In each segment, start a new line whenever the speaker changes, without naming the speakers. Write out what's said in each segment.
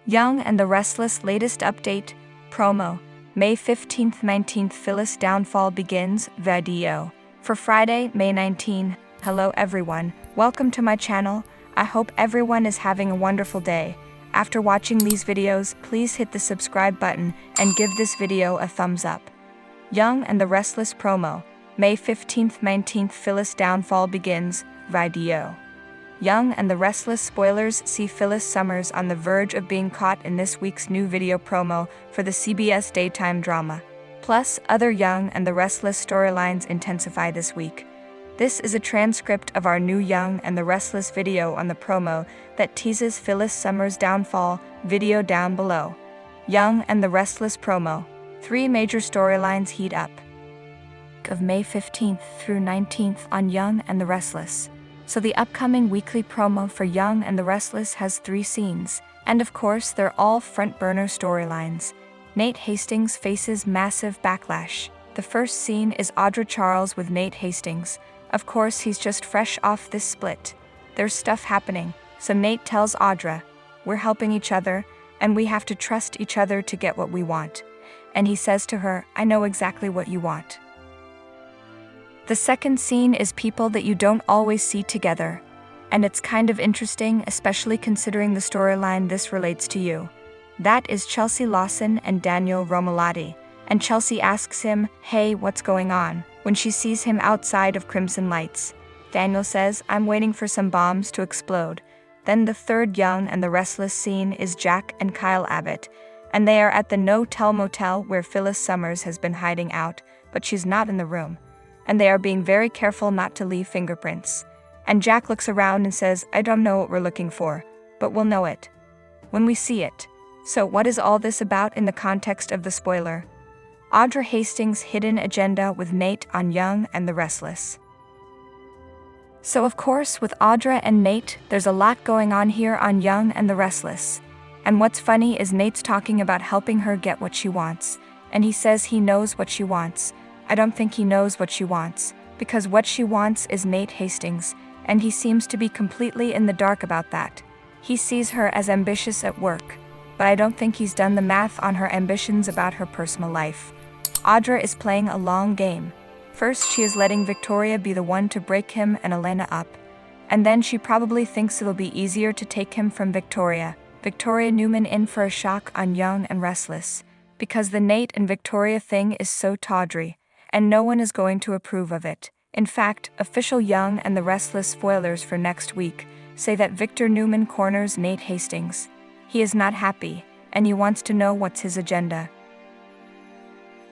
Young and the Restless latest update, promo, May 15th-19th Phyllis downfall begins, video. For Friday, May 19. Hello everyone, welcome to my channel. I hope everyone is having a wonderful day. After watching these videos, please hit the subscribe button and give this video a thumbs up. Young and the Restless promo, May 15th-19th Phyllis downfall begins, video. Young and the Restless spoilers see Phyllis Summers on the verge of being caught in this week's new video promo for the CBS daytime drama. Plus, other Young and the Restless storylines intensify this week. This is a transcript of our new Young and the Restless video on the promo that teases Phyllis Summers' downfall, video down below. Young and the Restless promo. 3 major storylines heat up. Of May 15th through 19th on Young and the Restless. So the upcoming weekly promo for Young and the Restless has 3 scenes, and of course they're all front-burner storylines. Nate Hastings faces massive backlash. The first scene is Audra Charles with Nate Hastings. Of course he's just fresh off this split. There's stuff happening, so Nate tells Audra, "We're helping each other, and we have to trust each other to get what we want." And he says to her, "I know exactly what you want." The second scene is people that you don't always see together, and it's kind of interesting, especially considering the storyline this relates to you. That is Chelsea Lawson and Daniel Romalotti, and Chelsea asks him, "Hey, what's going on?" when she sees him outside of Crimson Lights. Daniel says, "I'm waiting for some bombs to explode." Then the third Young and the Restless scene is Jack and Kyle Abbott, and they are at the No-Tell Motel where Phyllis Summers has been hiding out, but she's not in the room. And they are being very careful not to leave fingerprints. And Jack looks around and says, "I don't know what we're looking for, but we'll know it when we see it." So what is all this about in the context of the spoiler? Audra Hastings' hidden agenda with Nate on Young and the Restless. So of course, with Audra and Nate, there's a lot going on here on Young and the Restless. And what's funny is Nate's talking about helping her get what she wants, and he says he knows what she wants. I don't think he knows what she wants, because what she wants is Nate Hastings, and he seems to be completely in the dark about that. He sees her as ambitious at work, but I don't think he's done the math on her ambitions about her personal life. Audra is playing a long game. First, she is letting Victoria be the one to break him and Elena up, and then she probably thinks it'll be easier to take him from Victoria. Victoria Newman in for a shock on Young and Restless, because the Nate and Victoria thing is so tawdry, and no one is going to approve of it. In fact, official Young and the Restless spoilers for next week say that Victor Newman corners Nate Hastings. He is not happy, and he wants to know what's his agenda.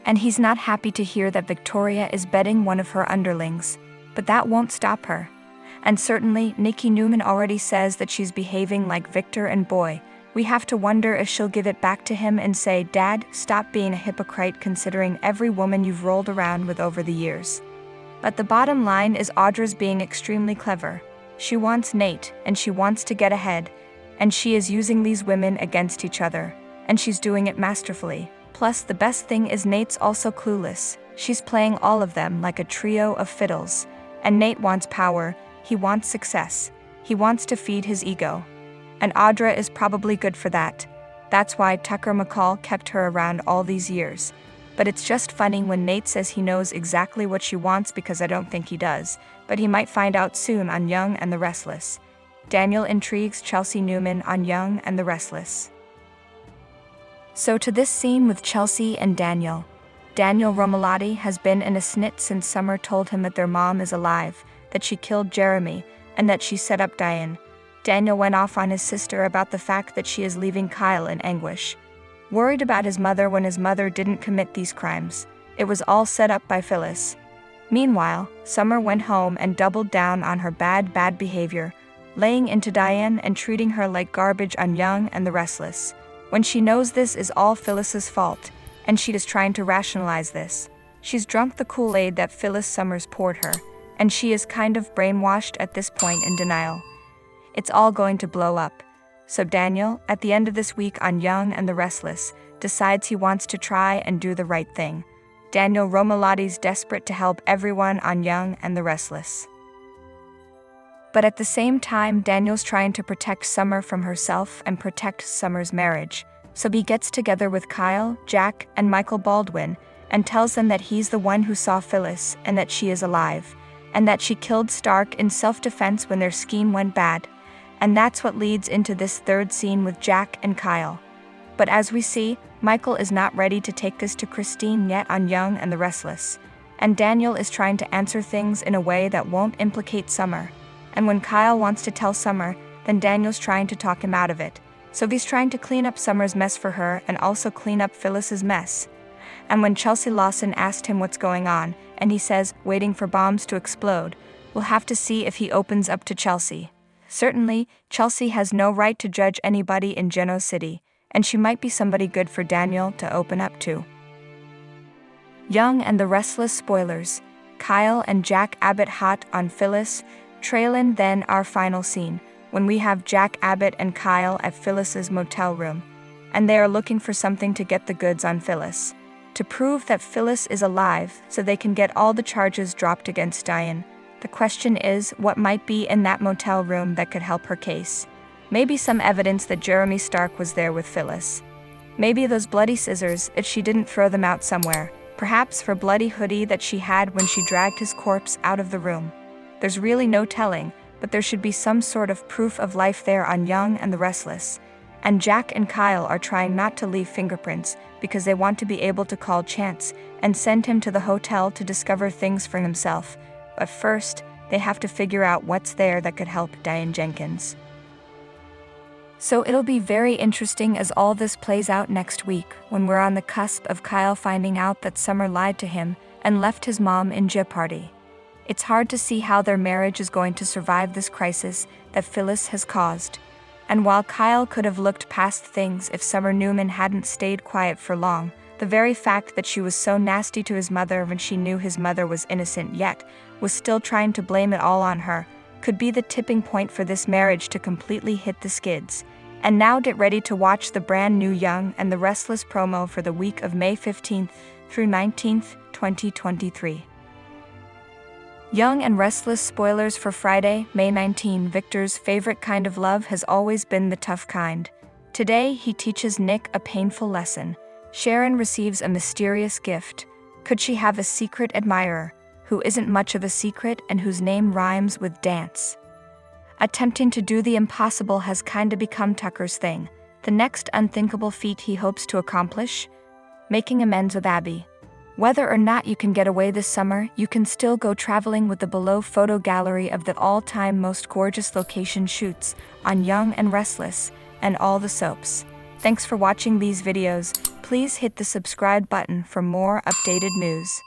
And he's not happy to hear that Victoria is betting one of her underlings, but that won't stop her. And certainly, Nikki Newman already says that she's behaving like Victor, and boy, we have to wonder if she'll give it back to him and say, "Dad, stop being a hypocrite considering every woman you've rolled around with over the years." But the bottom line is Audra's being extremely clever. She wants Nate, and she wants to get ahead, and she is using these women against each other, and she's doing it masterfully. Plus, the best thing is Nate's also clueless. She's playing all of them like a trio of fiddles. And Nate wants power, he wants success, he wants to feed his ego. And Audra is probably good for that. That's why Tucker McCall kept her around all these years. But it's just funny when Nate says he knows exactly what she wants, because I don't think he does, but he might find out soon on Young and the Restless. Daniel intrigues Chelsea Newman on Young and the Restless. So to this scene with Chelsea and Daniel. Daniel Romalotti has been in a snit since Summer told him that their mom is alive, that she killed Jeremy, and that she set up Diane. Daniel went off on his sister about the fact that she is leaving Kyle in anguish. Worried about his mother when his mother didn't commit these crimes. It was all set up by Phyllis. Meanwhile, Summer went home and doubled down on her bad behavior, laying into Diane and treating her like garbage on Young and the Restless. When she knows this is all Phyllis's fault, and she is trying to rationalize this. She's drunk the Kool-Aid that Phyllis Summers poured her, and she is kind of brainwashed at this point in denial. It's all going to blow up. So Daniel, at the end of this week on Young and the Restless, decides he wants to try and do the right thing. Daniel Romalotti's desperate to help everyone on Young and the Restless. But at the same time, Daniel's trying to protect Summer from herself and protect Summer's marriage. So he gets together with Kyle, Jack, and Michael Baldwin and tells them that he's the one who saw Phyllis and that she is alive, and that she killed Stark in self-defense when their scheme went bad. And that's what leads into this third scene with Jack and Kyle. But as we see, Michael is not ready to take this to Christine yet on Young and the Restless. And Daniel is trying to answer things in a way that won't implicate Summer. And when Kyle wants to tell Summer, then Daniel's trying to talk him out of it. So he's trying to clean up Summer's mess for her and also clean up Phyllis's mess. And when Chelsea Lawson asked him what's going on, and he says, waiting for bombs to explode, we'll have to see if he opens up to Chelsea. Certainly, Chelsea has no right to judge anybody in Geno City, and she might be somebody good for Daniel to open up to. Young and the Restless spoilers. Kyle and Jack Abbott hot on Phyllis. Trailin' then our final scene, when we have Jack Abbott and Kyle at Phyllis's motel room, and they are looking for something to get the goods on Phyllis, to prove that Phyllis is alive so they can get all the charges dropped against Diane. The question is, what might be in that motel room that could help her case? Maybe some evidence that Jeremy Stark was there with Phyllis. Maybe those bloody scissors if she didn't throw them out somewhere, perhaps her bloody hoodie that she had when she dragged his corpse out of the room. There's really no telling, but there should be some sort of proof of life there on Young and the Restless. And Jack and Kyle are trying not to leave fingerprints because they want to be able to call Chance and send him to the hotel to discover things for himself. But first, they have to figure out what's there that could help Diane Jenkins. So it'll be very interesting as all this plays out next week, when we're on the cusp of Kyle finding out that Summer lied to him and left his mom in jeopardy. It's hard to see how their marriage is going to survive this crisis that Phyllis has caused. And while Kyle could have looked past things if Summer Newman hadn't stayed quiet for long, the very fact that she was so nasty to his mother when she knew his mother was innocent yet was still trying to blame it all on her could be the tipping point for this marriage to completely hit the skids. And now get ready to watch the brand new Young and the Restless promo for the week of May 15th through 19th, 2023. Young and Restless spoilers for Friday, May 19. Victor's favorite kind of love has always been the tough kind. Today, he teaches Nick a painful lesson. Sharon receives a mysterious gift. Could she have a secret admirer, who isn't much of a secret and whose name rhymes with dance? Attempting to do the impossible has kinda become Tucker's thing. The next unthinkable feat he hopes to accomplish? Making amends with Abby. Whether or not you can get away this summer, you can still go traveling with the below photo gallery of the all-time most gorgeous location shoots on Young and Restless and all the soaps. Thanks for watching these videos. Please hit the subscribe button for more updated news.